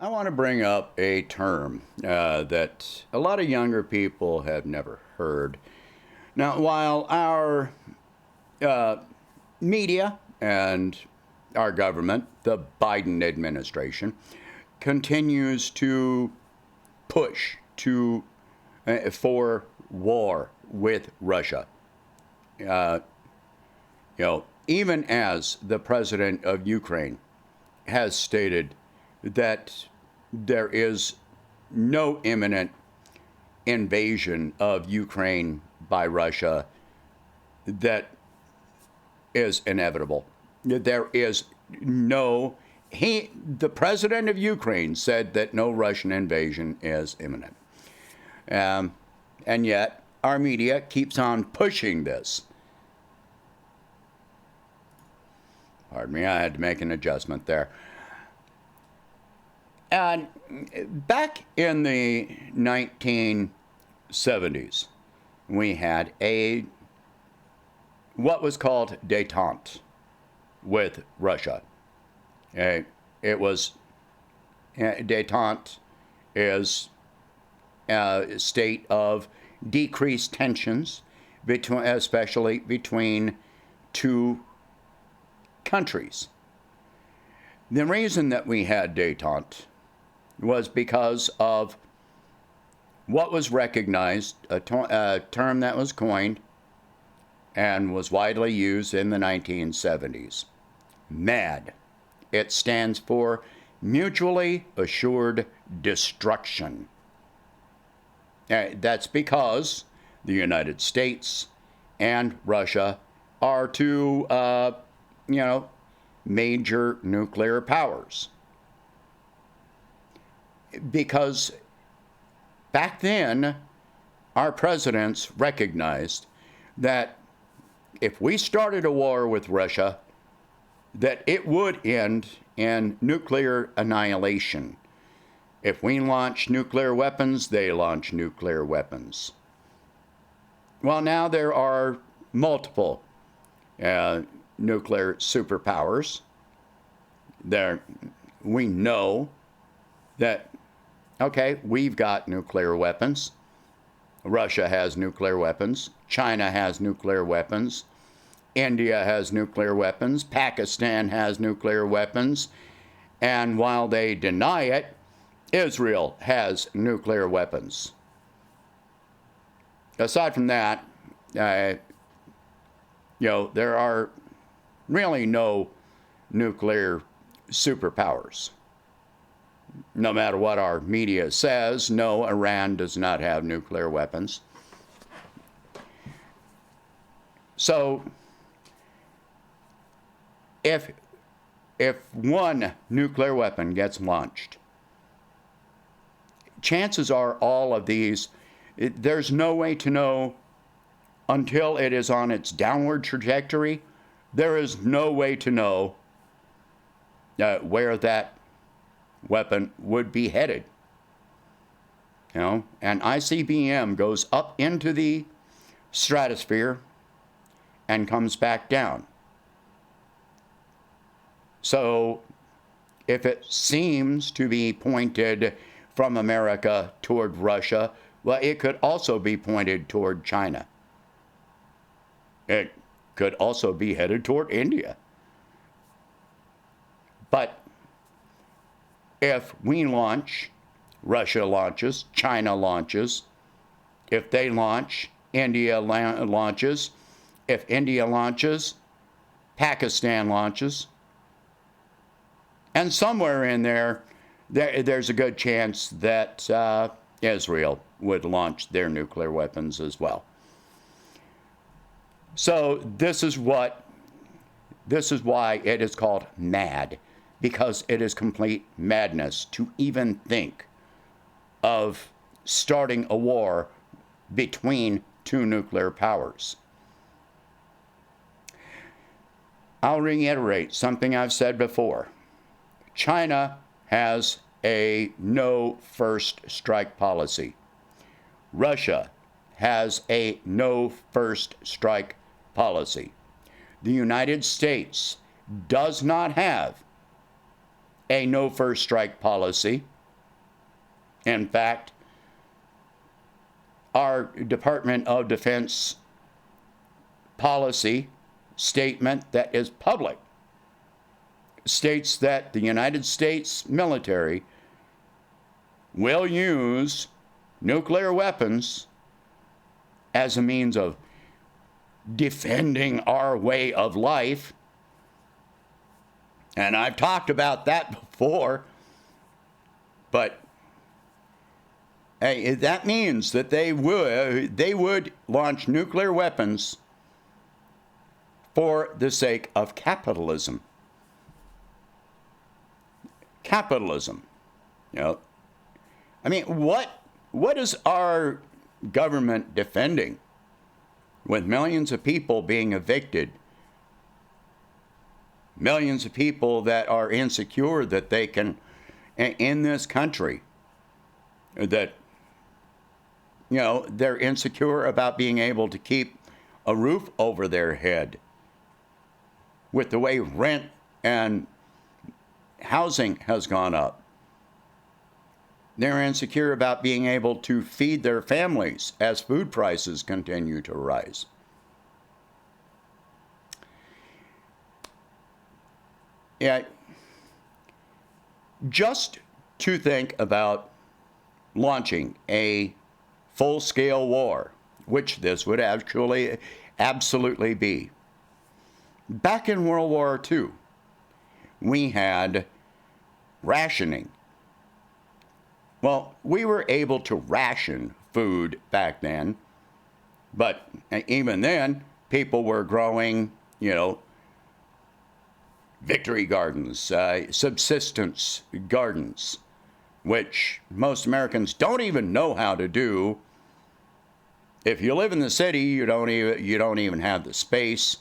I want to bring up a term that a lot of younger people have never heard. Now, while our uh, media and our government, the Biden administration, continues to push for war with Russia, uh, even as the president of Ukraine has stated that there is no imminent invasion of Ukraine by Russia that is inevitable. There is no the president of Ukraine said that no Russian invasion is imminent. Um, and yet our media keeps on pushing this. Pardon me, I had to make an adjustment there. And back in the 1970s, we had what was called détente with Russia. It was détente is a state of decreased tensions especially between two countries. The reason that we had détente was because of what was recognized, a term that was coined and was widely used in the 1970s. MAD. It stands for Mutually Assured Destruction. That's because the United States and Russia are two, major nuclear powers. Because back then, our presidents recognized that if we started a war with Russia, that it would end in nuclear annihilation. If we launch nuclear weapons, they launch nuclear weapons. Well, now there are multiple nuclear superpowers. We know that, okay, we've got nuclear weapons. Russia has nuclear weapons. China has nuclear weapons. India has nuclear weapons. Pakistan has nuclear weapons. And while they deny it, Israel has nuclear weapons. Aside from that, there are really no nuclear superpowers. No matter what our media says, no, Iran does not have nuclear weapons. So, if one nuclear weapon gets launched, chances are all of these, there's no way to know until it is on its downward trajectory. There is no way to know where that weapon would be headed. An ICBM goes up into the stratosphere and comes back down. So if it seems to be pointed from America toward Russia, well, it could also be pointed toward China. It could also be headed toward India. But if we launch, Russia launches, China launches. If they launch, India launches. If India launches, Pakistan launches. And somewhere in there's a good chance that Israel would launch their nuclear weapons as well. So this is why it is called MAD, because it is complete madness to even think of starting a war between two nuclear powers. I'll reiterate something I've said before. China has a no first strike policy. Russia has a no first strike policy. The United States does not have a no first strike policy. In fact, our Department of Defense policy statement that is public states that the United States military will use nuclear weapons as a means of defending our way of life. And I've talked about that before, but hey, that means that they would launch nuclear weapons for the sake of capitalism. Capitalism. You know, I mean, what is our government defending with millions of people being evicted? Millions of people that are insecure that they can, in this country, that, you know, they're insecure about being able to keep a roof over their head. With the way rent and housing has gone up, they're insecure about being able to feed their families as food prices continue to rise. Yeah, just to think about launching a full-scale war, which this would actually absolutely be. Back in World War II, we had rationing. Well, we were able to ration food back then, but even then, people were growing, you know, victory gardens, subsistence gardens, which most Americans don't even know how to do. If you live in the city, you don't even have the space.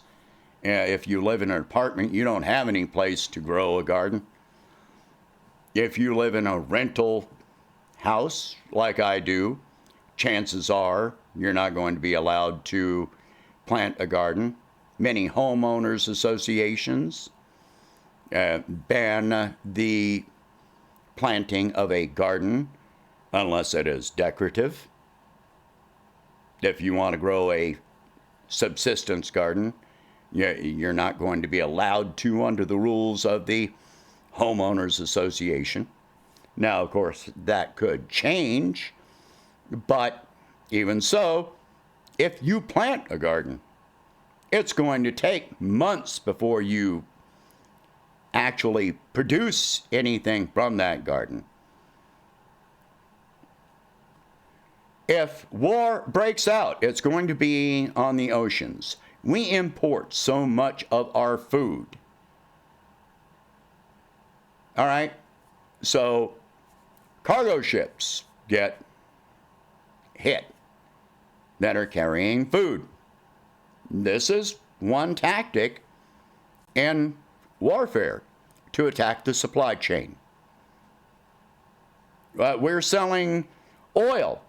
If you live in an apartment, you don't have any place to grow a garden. If you live in a rental house like I do, chances are you're not going to be allowed to plant a garden. Many homeowners associations ban the planting of a garden unless it is decorative. If you want to grow a subsistence garden, you're not going to be allowed to under the rules of the homeowners association. Now, of course, that could change, but even so, if you plant a garden, it's going to take months before you actually produce anything from that garden. If war breaks out, it's going to be on the oceans. We import so much of our food. All right, so cargo ships get hit that are carrying food. This is one tactic in warfare to attack the supply chain. We're selling oil,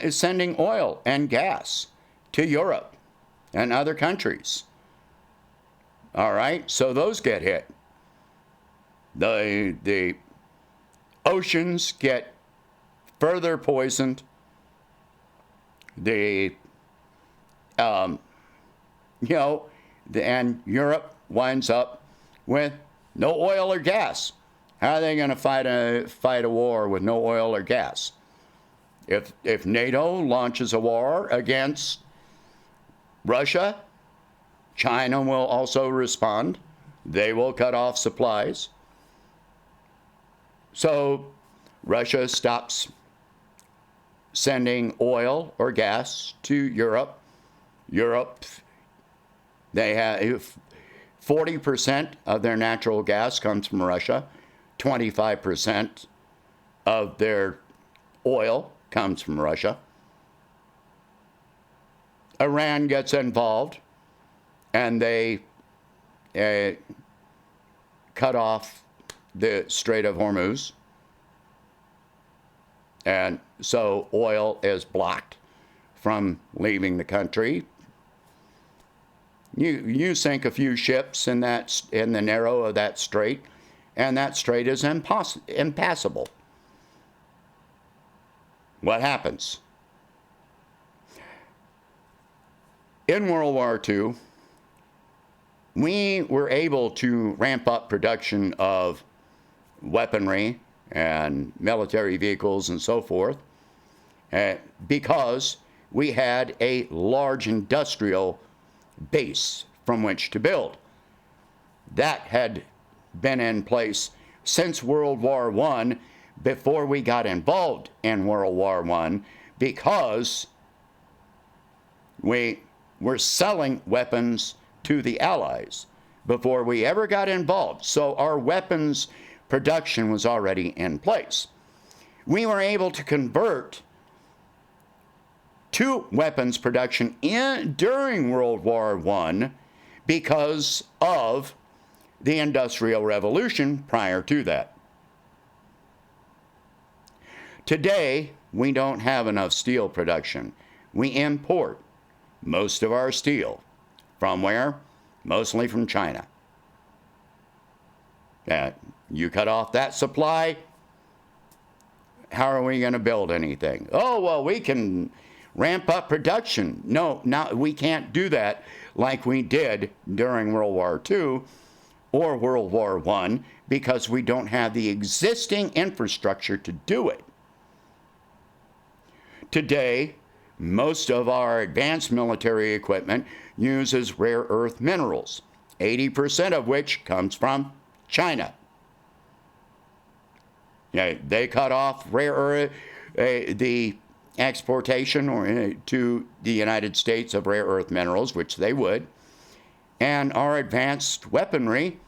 sending oil and gas to Europe and other countries. All right, so those get hit. The oceans get further poisoned. And Europe winds up with no oil or gas. How are they going to fight a war with no oil or gas? If NATO launches a war against Russia, China will also respond. They will cut off supplies. So Russia stops sending oil or gas to Europe. Europe, they have 40% of their natural gas comes from Russia. 25% of their oil comes from Russia. Iran gets involved, and they cut off the Strait of Hormuz. And so oil is blocked from leaving the country. You sink a few ships in the narrow of that strait, and that strait is impassable. What happens? In World War II, we were able to ramp up production of weaponry and military vehicles and so forth because we had a large industrial base from which to build. That had been in place since World War I, before we got involved in World War I, because we were selling weapons to the Allies before we ever got involved. So our weapons production was already in place. We were able to convert to weapons production during World War I because of the Industrial Revolution prior to that. Today, we don't have enough steel production. We import most of our steel. From where? Mostly from China. You cut off that supply, how are we going to build anything? Oh, well, we can ramp up production. No, we can't do that like we did during World War II or World War I, because we don't have the existing infrastructure to do it. Today, most of our advanced military equipment uses rare earth minerals, 80% of which comes from China. They cut off rare earth, the exportation to the United States of rare earth minerals, which they would, and our advanced weaponry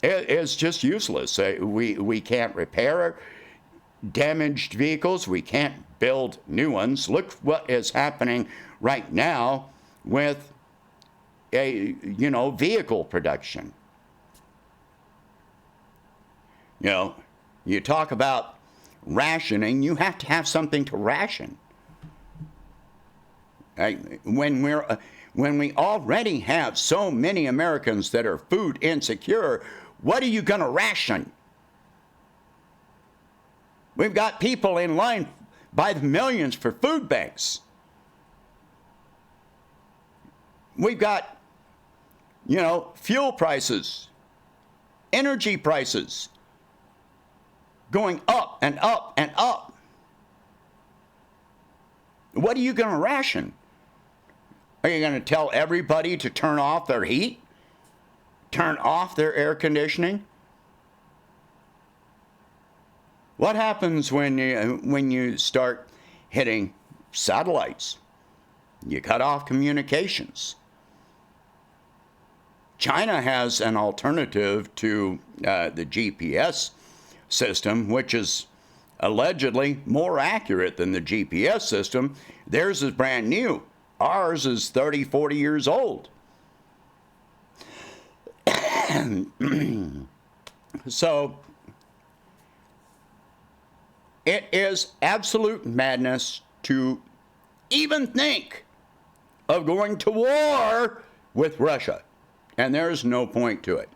is just useless. We can't repair damaged vehicles. We can't build new ones. Look what is happening right now with vehicle production. You talk about rationing, you have to have something to ration. When we already have so many Americans that are food insecure, what are you going to ration? We've got people in line by the millions for food banks. We've got, fuel prices, energy prices going up and up and up. What are you going to ration? Are you going to tell everybody to turn off their heat? Turn off their air conditioning? What happens when you start hitting satellites? You cut off communications. China has an alternative to the GPS system, which is allegedly more accurate than the GPS system. Theirs is brand new. Ours is 30, 40 years old. So it is absolute madness to even think of going to war with Russia. And there's no point to it.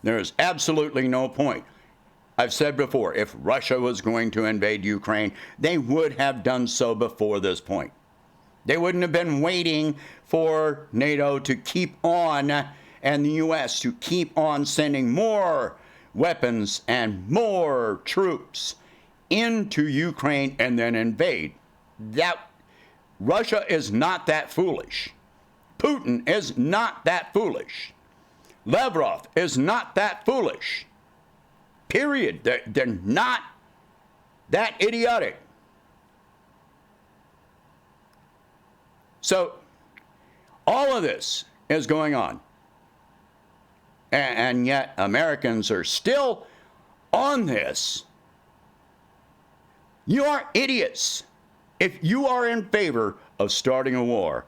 There is absolutely no point. I've said before, if Russia was going to invade Ukraine, they would have done so before this point. They wouldn't have been waiting for NATO to keep on, and the U.S. to keep on sending more weapons and more troops into Ukraine and then invade. Russia is not that foolish. Putin is not that foolish. Lavrov is not that foolish. Period. They're not that idiotic. So all of this is going on. And yet Americans are still on this. You are idiots if you are in favor of starting a war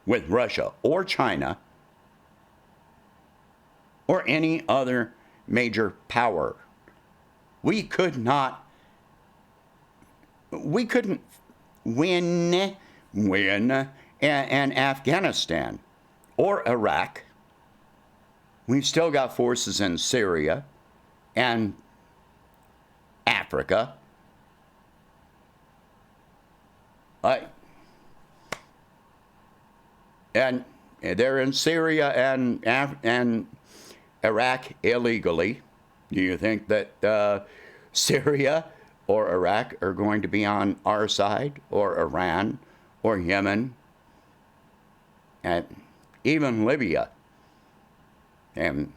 with Russia or China or any other major power. We couldn't win in Afghanistan or Iraq We've still got forces in Syria and Africa. And they're in Syria and Iraq illegally. Do you think that Syria or Iraq are going to be on our side, or Iran, or Yemen, and even Libya? And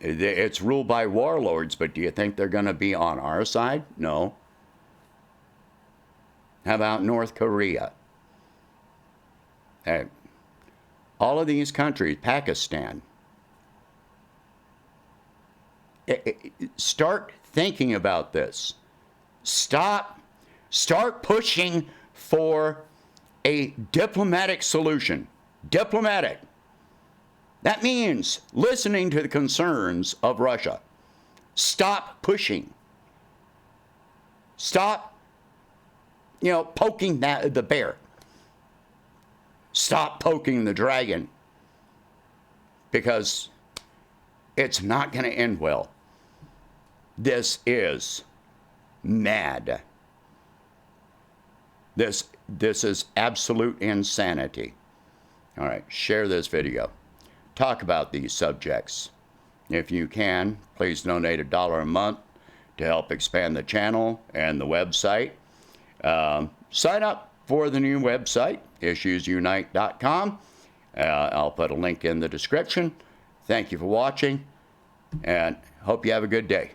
it's ruled by warlords, but do you think they're going to be on our side? No. How about North Korea? All of these countries, Pakistan. Start thinking about this. Start pushing for a diplomatic solution. Diplomatic. That means listening to the concerns of Russia. Stop pushing. Stop, poking the bear. Stop poking the dragon. Because it's not going to end well. This is mad. This is absolute insanity. All right, share this video. Talk about these subjects. If you can, please donate $1 a month to help expand the channel and the website. Sign up for the new website, issuesunite.com. I'll put a link in the description. Thank you for watching, and hope you have a good day.